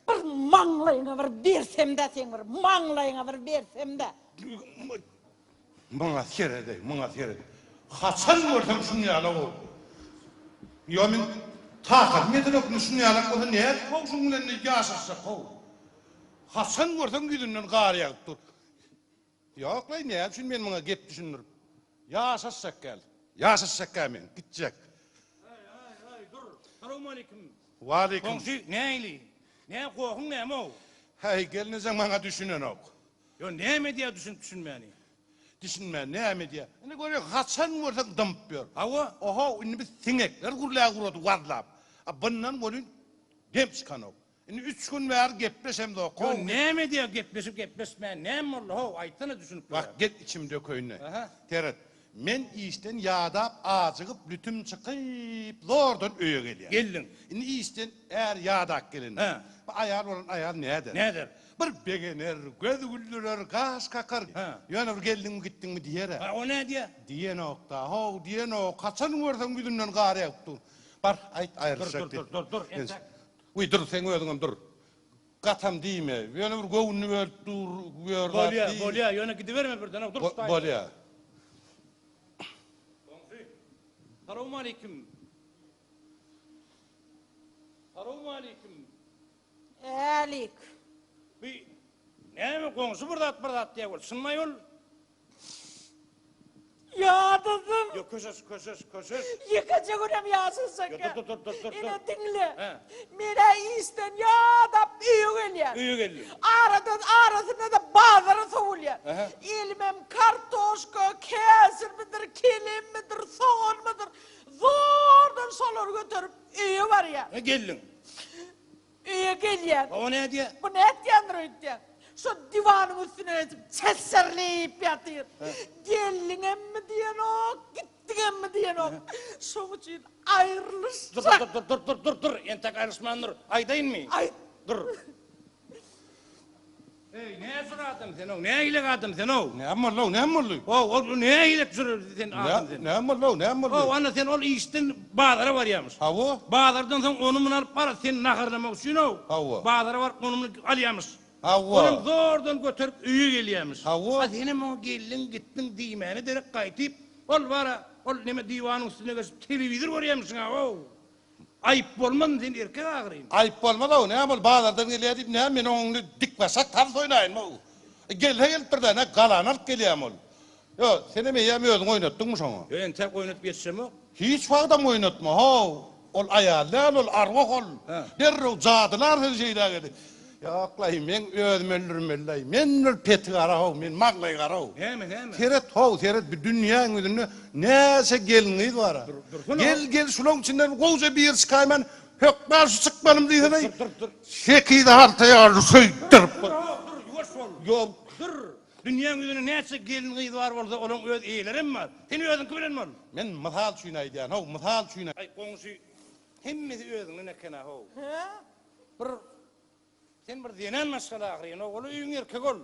Bir manglayına bir bersem de sen bir manglayına bir bersem de. Bana serede, bana serede. Hasan görsem şunu yana o. Ya men takat metrok şunu yana o ne? Kol şunu ne yaşasa kol. Hasan görsem güdünden qar yağıp dur. Yok lan ne? Şun men bana gep düşünür. Yaşasak gel. Yaşasak men gidecek. Ay dur. Selamünaleyküm. Ve aleyküm. Komşu ne eyli? Ne korkun ne mo? Hay gelinize bana düşünün ok. Yo ne mi diye düşünmeyeni? Düşünme ne mi diye. Ne görüyor Hasan görsem dımpıyor. Hava? Oho inni bir sinekler gurlaya gurdu varlap. Bundan görün geps kanok. Inni 3 gün ver gepleşem de ok. Yo ne mi diye gepleşmeyen ne mi oldu? Ho aytana düşünüp. Bak git içimde köyüne. Aha. Teret. Men işten yağdap ağzıgıp lütüm çıkıp lordun öye geliyor. Geldin. Inni işten eğer yağdak gelin. He. Ayar olan ayar nedir? Nedir? Bir begener, göz güldürür, gaz kakar. He. Yani geldin mi gittin mi diyere. Ha o ne diye? Diyen okta, ho diyen ok. Kaçan görsem güdünden gari yaptı. Bar ayt ayrışacak. Dur. Entek. Uy dur sen ödün dur. Katam diyme. Yani bir govunu ver dur. Bolya yöne gidiverme birden. Dur stay. Bolya. Selamünaleyküm. Selamünaleyküm. Alik. Bir ne mi komşu burada diye gol. Sınma yol. Ya dedim. Yok köşes. Yıkacak önem yağsın sakın. Dur. Yine dinle. He. Mine isten ya da iyi geliyor. İyi geldi. Arasına da bazıları soğuluyor. Aha. İlmem kartoşka, kesir midir, kilim midir, soğan mıdır? Zordan solar götürüp iyi var ya. Ne geldin? İyi geliyor. O ne diye? Bu ne etkendir öyle? Şu divanın üstüne ezip çeserleyip yatıyor. Geldin mi diyen o, gittin mi diyen o. Son için ayrılırsak. Dur. Entek ayrışman dur. Aydayın mı? Ay. Dur. Hey ne suratın sen o? Ne iyilik adam sen o? Ne amırlı? O ne iyilik sen adam sen? Ne amırlı? O anne sen ol işten bağlara var yamış. Havo? Bağlardan sen onu mun alıp para sen nakarlamak için o. Hava. Bağlara var onu alyamış. Hava. Onun zordan götürüp üyü geliyormuş. Hava. Senin o geldin gittin diymeni derek kaytıp ol bara ol neme divanın üstüne geçip televizör görüyormuşsun ha o. Ayıp olman sen erkek ağırayım. Ayıp olmadı o ne amıl bağlardan geliyor deyip ne men onu dik basak tarz oynayın mı? Gel bir tane galan alıp geliyorum ol. Yo seni mi yemiyordun oynattın mı sana? Ben tek oynat geçsem o. Hiç vakda mı oynatma ha? Ol ayarlar ol arvak ol. Derro cadılar her şeyler geldi. Ya klay men öldürmelay. Men peti ara men maglay ara. Hemen. Teret bir dünyanın üzerine neyse geliniz var. Gel şunun içinden koca bir skayman hökmar sıkmanım diye ne? Dur. Şeki de hartaya söytürüp. Dur yavaş ol. Yok. Dur. Dünyanın yüzüne neyse gelin kıydı var orada onun öz iyilerim var. Senin özün kıvırın mı? Men misal şunay diyen ho misal şunay. Ay komşu hemmesi özün ne kena ho. He? Bir sen bir denen maskala ağrıyın oğlu üyün erkek ol.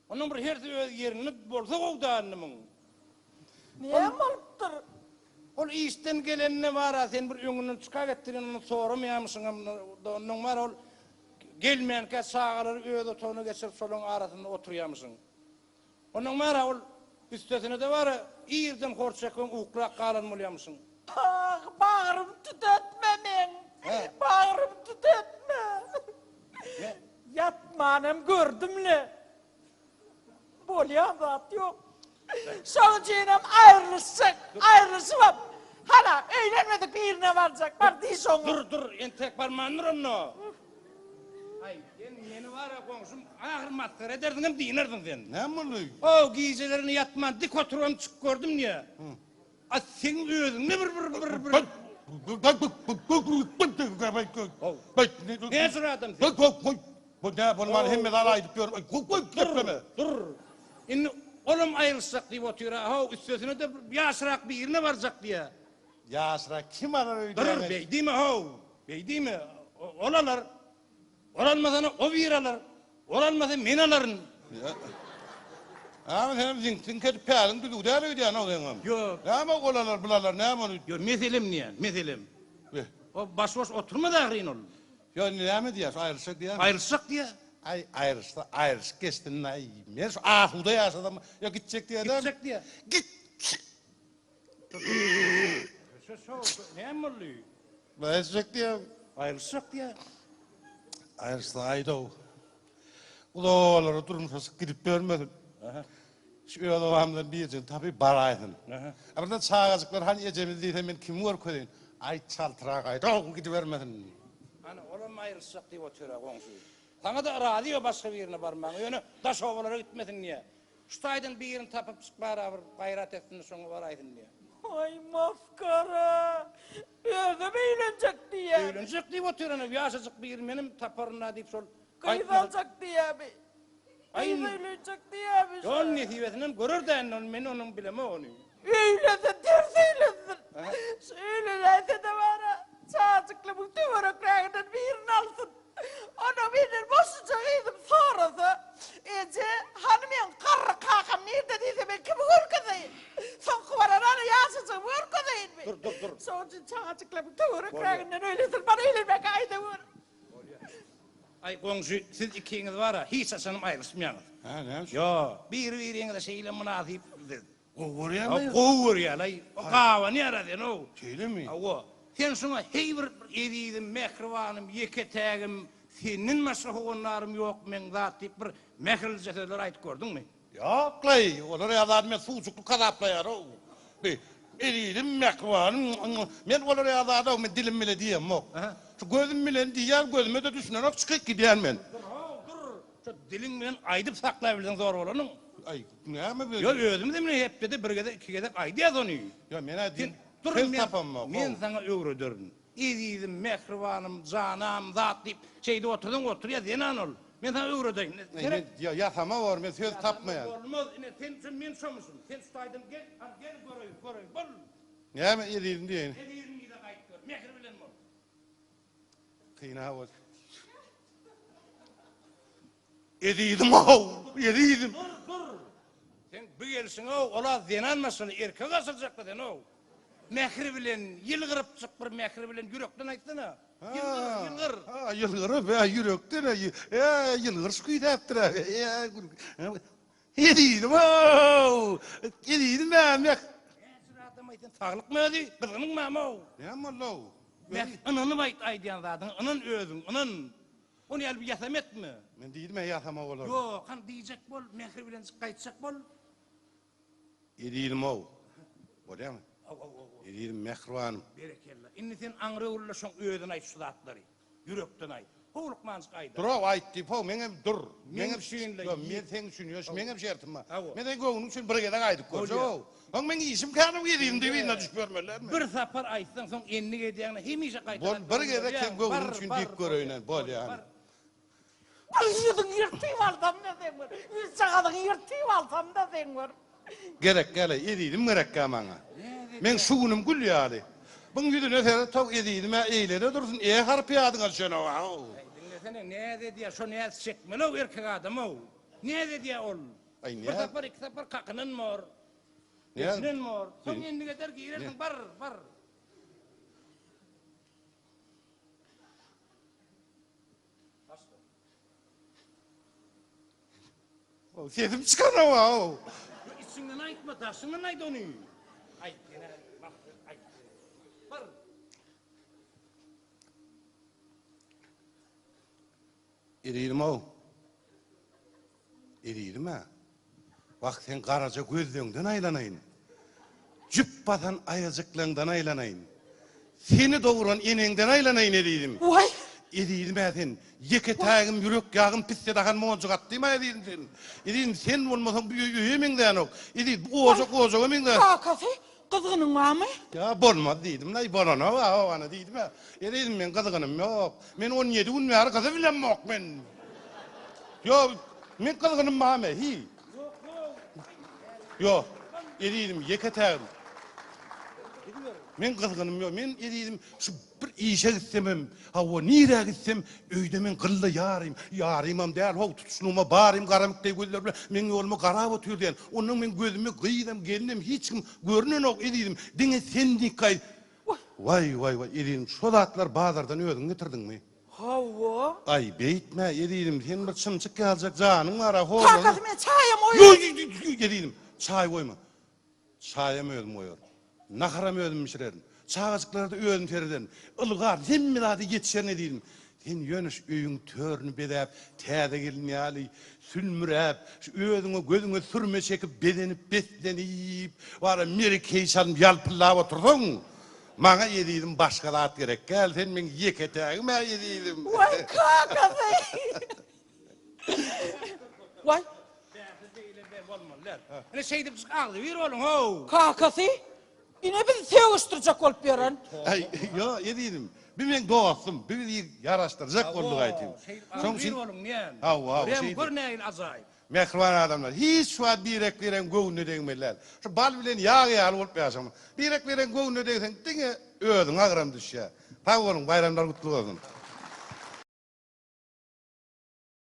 Onun bir her öz yerini bolsa o da anlamın. Niye malıptır? Ol işten gelen ne var ha sen bir üyünün çıkak ettirin onu sormayamışsın onun var ol. Gelmeyen ki sağırır öğde tonu geçip solun arasında oturuyamışsın. Onun var ha ol üstesine de var ha iyirden korçakın ukrak kalan mı Bağrım tütetme men. He. Bağrım tütetme. Ne? Yatmanım gördüm ne? Bolya zat yok. Sonucuyla ayrılışım. Hala eğlenmedik birine varacak. Var değil sonu. Dur entek parmağındır onu. Ay yeni var ya komşum ahır matkar ederdin hem dinerdin sen. Ne mulu? O giyicilerini yatman dik oturuyorum çık gördüm ya. Az senin özün ne bir. Ne sıradım sen? Bu ne bunlar hemmet alaydık diyorum. Dur. İnni oğlum ayrılsak diye oturuyor ha üstesine de yaşırak bir yerine varacak diye. Ya sıra kim arar öyle? Dur bey mi ha? Bey mi? Olalar. Olanmadan o bir alır. Olanmadan men alırın. Ama sen kötü peyalın düdü der öyle ya ne oluyor? Yok. Ne ama olalar bulalar ne ama onu? Yo meselim niye? Meselim. O baş oturma da ağrıyın ol. Yo näme diýär? Aýrylşak diýär. Ayrılsak diye. Ay aýryş geçtin ay. Men şu ahuda ýaşadym. Yo gitjek diýerim. Gitsek diye. Git. Ne molly? Näçek diýär? Ayrılsak diye. Aýryşda aýdo. Ular durmuşa girip bermedin. Aha. Şu adamdan diýeň tabi baraýdyn. Aha. Ama çağazıklar hani ecemiz diýse men kim wor köýün? Ay çaltyrak aýdo gidip bermedin. Ana olam ayrılsak diye otura goňşy. Sana da radio başga birine barmaň. Ýöne daş owalara gitmedin niýe? Şutaýdan bir ýerini tapyp çykmara bir gaýrat etdiň soňa baraýdyn diýe. Ay mafkara. Özüm eğlenecek diye. Öýlenjek diýip oturany ýaşajyk bir ýer menim taparna diýip şol Kayıt alacak diye abi. Ay. Kayıt eğlenecek diye abi. Ol nesibetinden görür de men onun bileme onu. Eylesin, ters eylesin. Söylerse de bana çağcıklı bu tüvöröklerden birini alsın. Onu bilir boşucağıydım sonrası. Ece hanımın karı kakam nerede değilse ben kimi görküzeyim. Son kuvarananı yaşayacağım görküzeyim mi? Dur. Son için çağcıklı bu tüvöröklerden öylesin bana eylemek ayda vur. Ay goňşy siz ikiňiz bara hiç asanım ayrılmaýaňyz. Ha näme? Yo, bir ýeriňizde şeýle münasip. Gowur O ýa-da. gowur ýa-lay. O gawa ne arady no? Şeýlemi? Awo. Sen şuna heýbir edidim, mehribanym, ýeketägim, senin maslahatlarym ýok, men zat diýip bir mehriljeler aýdyp gördüňmi? Yoklay, olar ýazady men suwçukly kazaplayar o. Be, eridim mekwanım. Men olar ýazady men dilim bile diýem ok. Şu gözüm bilen diýär, gözüme de düşünerek çykyp gidýän men. Dur. Şu dilim bilen aýdyp saklaýar bilsen zor bolanyň. Ay, näme bu? Yo, özüm de mene hep de bir gede iki gede aýdýar ony. Yo, men aýdym. Dur, Dur, tapamma. men sana öwredürün. Edidim, mehribanym, janam, zat diýip şeýde oturdyň, oturýar denan ol. Men sana öwredeyim. Men ýatama bar, men söz tapmaýan. Olmaz, sen men şomusun. Sen şutaýdym, gel görüýün, bol. Näme edidim diýen? Edidim ýa-da gaýtdyr, mehri bilen bol. Kıyna bol. Edidim o, edidim. Dur. Sen bir gelsin o, ola denanmasın, erkek asılacakla den o. Mehri bilen, yılgırıp çık bir mehri bilen yürekten aýtdyna. Yılgır. Ha, yılgırı be, yürekten, yılgır sküydäpdir. Edidim o, edidim ben. Adam aýtyn, saglyk mı ödi? Kızgynyň mı o? Näme ol? Anany aýdýan zadyň, anan özüň, anan. Onu ýaly bir ýasam etme. Men diýdim ýatama bolar. Yo, kan diýjek bol, mehri bilen gaýtjak bol. Edidim o. Bolýarmy? Edidim mehribanym. Berekella. Inni sen aňry ulla şoň öýden aýt şu zatlary. Yürekden aýt. Howluk mansyk aýda. Dur, aýtdy, po, meňem dur. Meňem şeýle. Yo, men sen düşünýär, meňem şertim ma. Awo. Men de göwnüň üçin bir gede aýdyp görjek. Oň men işim kanım edidim diýip düşüp görmerlermi? Bir sapar aýtsaň soň enni edýäňe hemişe gaýtar. Bol bir gede sen göwnüň üçin dik göreýän, bol ýani. Yüzün yırtıyım alsam da sen var. Yüz çağadın yırtıyım alsam da sen var. Gerek gele, edidim gerek maňa. Men şugunum gül ýaly. Buň ýüzüne sere tok edidim, eýlede dursun, harpýadyňa şonu. Dinlesene, ne dediýär, şo ne çekmeli o erkek adam o. Ne dediýär ol? Ay, Bir ne? sapar, iki sapar kakynyn mor. Ne? Nesinin mor. Soň enni geder giýersiň, bar. Sesim çıkan o. İçinden aýtma, daşyňdan aýt ony. Aýt, gene bak, aýt. Bar. Edidim o. Edidim ha. Bak sen garaja gözlüğünden aýlanaýyn. Jüp batan aýajyklaňdan aýlanaýyn. Seni doğuran eneňden aýlanaýyn edidim. Vay. Edidim sen. Ýeketägim, ýürek ýagym pisse dahan monjuk atdyma edidim sen. Edidim sen bolmasaň bu ýemeňden ok. Edidim oza emeňden. Kakası kızgının var mı? Ya bolmaz diýdim, näy bolana wa ana diýdim ha. Edidim men kızgynym ýok. Men 17 gün ýary kızı bilen ok men. Yo, men kızgynym mame, hi. Yo, edidim ýeketägim. Men kızgınım yok. Men edidim şu bir işe gitsemem. Ha o nire gitsem öýde men gıllı yarymam däl ho tutuşnuma barym garamykda gözler bilen men ýolumy garap otyrdyň. Onuň men gözüme gyýdym, geldim hiç kim görnen ok edidim. Diňe sen dikay. Vay edidim şu zatlar bazardan ödüň getirdiňmi? Hava. Ay beyitme yediydim. Sen bir çımçık gelecek canın var ha. Kakası men çayım Yo yediydim. Çay koyma. Çayım ödüm koyuyor. Nakaram ödüm mişirerim. Çağızıklarda ödüm teriden. Ilgar sen mi hadi yetişen ediydim. Sen yönüş öyün törünü bedep, täze gelmeyali, sülmürep, şu ödüňe gözüňe sürme çekip bedenip beslenip, wara merkeý çalyp ýalpylap otursaň, maňa ýediydim başga zat gerek. Gel sen men ýeketägime ýediydim. Vay kakası. Vay Ne şeydi biz ağlı bir oğlum ho. kakası. Yine bizi seviştirecek olup yeren. Ay yo ýediydim. Bir men dostum, bir yaraşdyrjak bolduk aýtym. Soň bir oğlum niye? Hawa, Hem şeydi. görneýin azayip. Mehriban adamlar. Hiç şu an birek veren göğünü değmeler. Şu bal bilen yağ yağlı olup yaşam. Birek veren göğünü değsen dine ödün ağıram düş ya. Tav olun bayramlar kutlu olsun.